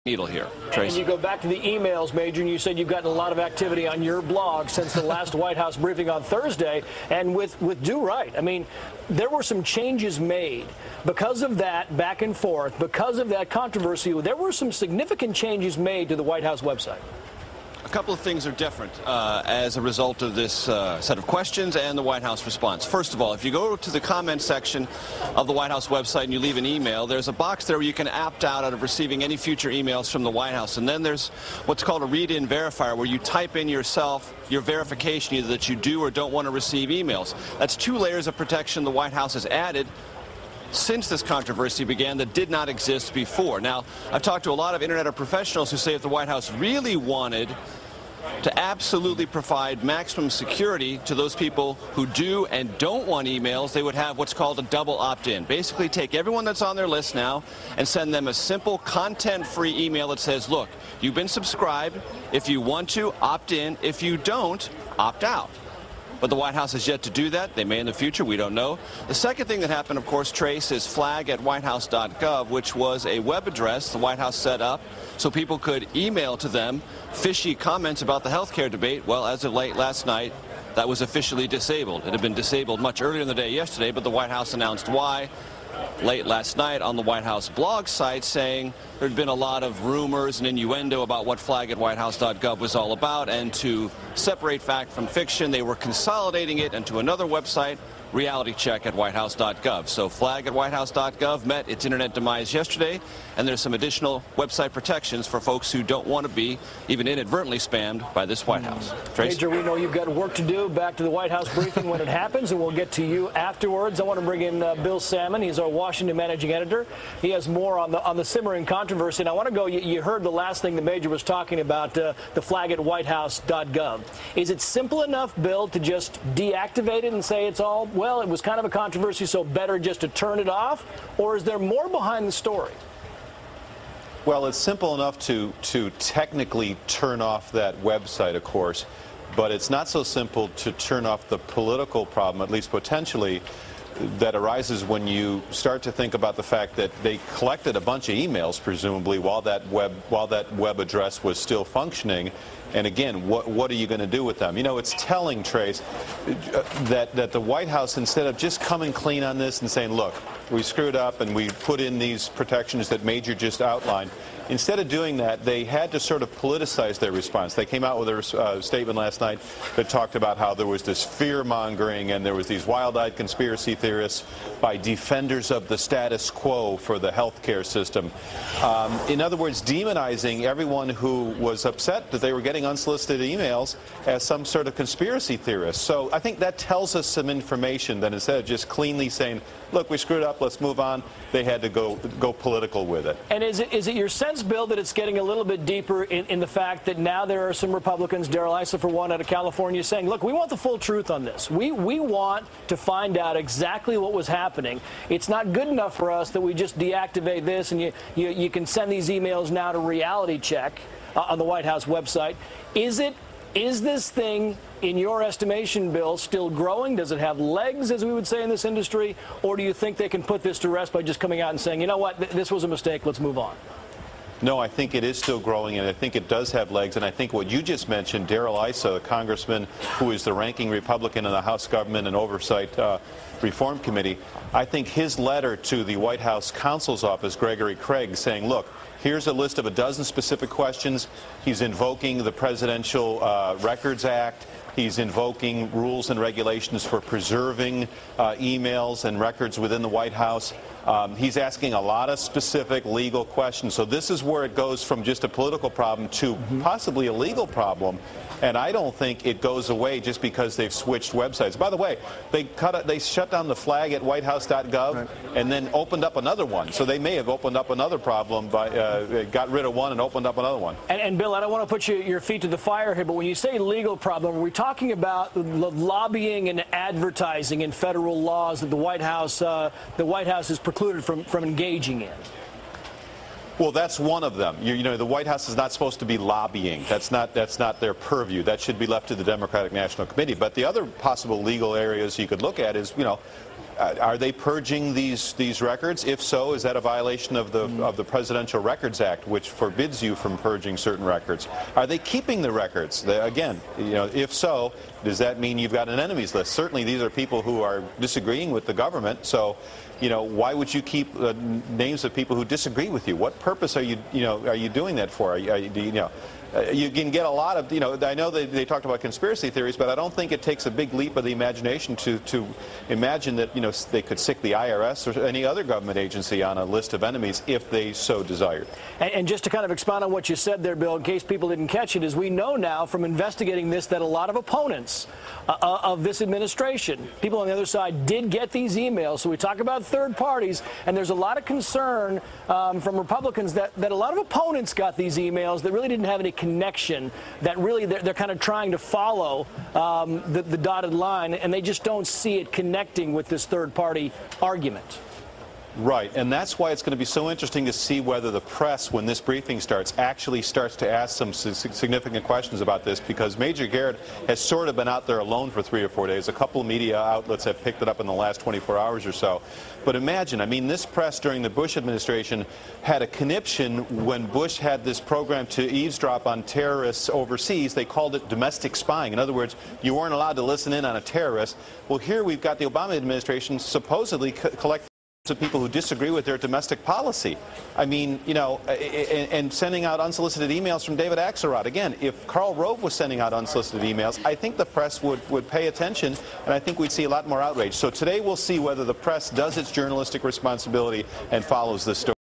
needle here, Tracy. And you go back to the emails, Major, and you said you've gotten a lot of activity on your blog since the last White House briefing on Thursday, and with due right. I mean, there were some changes made because of that back and forth, because of that controversy. There were some significant changes made to the White House website. A couple of things are different as a result of this set of questions and the White House response. First of all, if you go to the comment section of the White House website and you leave an email, there's a box there where you can opt out of receiving any future emails from the White House. And then there's what's called a read-in verifier, where you type in yourself your verification, either that you do or don't want to receive emails. That's 2 layers of protection the White House has added since this controversy began that did not exist before. Now, I've talked to a lot of Internet professionals who say if the White House really wanted to absolutely provide maximum security to those people who do and don't want emails, they would have what's called a double opt-in. Basically take everyone that's on their list now and send them a simple content-free email that says, look, you've been subscribed. If you want to, opt in. If you don't, opt out. But the White House has yet to do that. They may in the future. We don't know. The second thing that happened, of course, Trace, is flag@whitehouse.gov, which was a web address the White House set up so people could email to them fishy comments about the health care debate. Well, as of late last night, that was officially disabled. It had been disabled much earlier in the day yesterday, but the White House announced why late last night on the White House blog site, saying there had been a lot of rumors and innuendo about what flag@whitehouse.gov was all about, and to separate fact from fiction, they were consolidating it into another website, realitycheck@whitehouse.gov. So flag@whitehouse.gov met its internet demise yesterday, and there's some additional website protections for folks who don't want to be even inadvertently spammed by this White House. Trace? Major, we know you've got work to do. Back to the White House briefing when it happens, and we'll get to you afterwards. I want to bring in Bill Salmon. He's our Washington managing editor. He has more on the simmering controversy. And I want to go, you heard the last thing the Major was talking about, the flag@whitehouse.gov. Is it simple enough, Bill, to just deactivate it and say it's all, well, it was kind of a controversy, so better just to turn it off? Or is there more behind the story? Well, it's simple enough to technically turn off that website, of course, but it's not so simple to turn off the political problem, at least potentially, that arises when you start to think about the fact that they collected a bunch of emails, presumably, while that web address was still functioning. And again, what are you going to do with them? You know, it's telling, Trace, that the White House, instead of just coming clean on this and saying, look, we screwed up and we put in these protections that Major just outlined, instead of doing that, they had to sort of politicize their response. They came out with a statement last night that talked about how there was this fear-mongering and there was these wild-eyed conspiracy theorists by defenders of the status quo for the health care system. In other words, demonizing everyone who was upset that they were getting unsolicited emails as some sort of conspiracy theorist. So I think that tells us some information that instead of just cleanly saying, look, we screwed up, let's move on, they had to go political with it. And is it your sense, Bill, that it's getting a little bit deeper in the fact that now there are some Republicans, Darrell Issa for one out of California, saying, look, we want the full truth on this. We want to find out exactly what was happening. It's not good enough for us that we just deactivate this and you can send these emails now to Reality Check on the White House website. Is this thing, in your estimation, Bill, still growing? Does it have legs, as we would say in this industry? Or do you think they can put this to rest by just coming out and saying, you know what, this was a mistake, let's move on? No, I think it is still growing, and I think it does have legs. And I think what you just mentioned, Darrell Issa, a congressman who is the ranking Republican in the House Government and Oversight Reform Committee, I think his letter to the White House counsel's office, Gregory Craig, saying, look, here's a list of a dozen specific questions. He's invoking the Presidential Records Act. He's invoking rules and regulations for preserving emails and records within the White House. He's asking a lot of specific legal questions. So this is where it goes from just a political problem to possibly a legal problem. And I don't think it goes away just because they've switched websites. By the way, they shut down the flag@whitehouse.gov and then opened up another one. So they may have opened up another problem by got rid of one and opened up another one. And Bill, I don't want to put your feet to the fire here, but when you say legal problem, are we talking about lobbying and advertising in federal laws that the White House is precluded from engaging in? Well, that's one of them. You know, the White House is not supposed to be lobbying. That's not their purview. That should be left to the Democratic National Committee. But the other possible legal areas you could look at is, you know, Are they purging these records? If so, is that a violation of the Presidential Records Act, which forbids you from purging certain records? Are they keeping the records? Again, if so, does that mean you've got an enemies list? Certainly, these are people who are disagreeing with the government. So, why would you keep names of people who disagree with you? What purpose are you doing that for? You can get a lot of, I know they talked about conspiracy theories, but I don't think it takes a big leap of the imagination to imagine that, they could stick the IRS or any other government agency on a list of enemies if they so desired. And just to kind of expound on what you said there, Bill, in case people didn't catch it, is we know now from investigating this that a lot of opponents of this administration, people on the other side, did get these emails. So we talk about third parties, and there's a lot of concern from Republicans that a lot of opponents got these emails that really didn't have any connection, that really they're kind of trying to follow the dotted line, and they just don't see it connecting with this third-party argument. Right, and that's why it's going to be so interesting to see whether the press, when this briefing starts, actually starts to ask some significant questions about this, because Major Garrett has sort of been out there alone for 3 or 4 days. A couple of media outlets have picked it up in the last 24 hours or so. But imagine, this press during the Bush administration had a conniption when Bush had this program to eavesdrop on terrorists overseas. They called it domestic spying. In other words, you weren't allowed to listen in on a terrorist. Well, here we've got the Obama administration supposedly collecting of people who disagree with their domestic policy. And sending out unsolicited emails from David Axelrod. Again, if Karl Rove was sending out unsolicited emails, I think the press would pay attention, and I think we'd see a lot more outrage. So today we'll see whether the press does its journalistic responsibility and follows this story.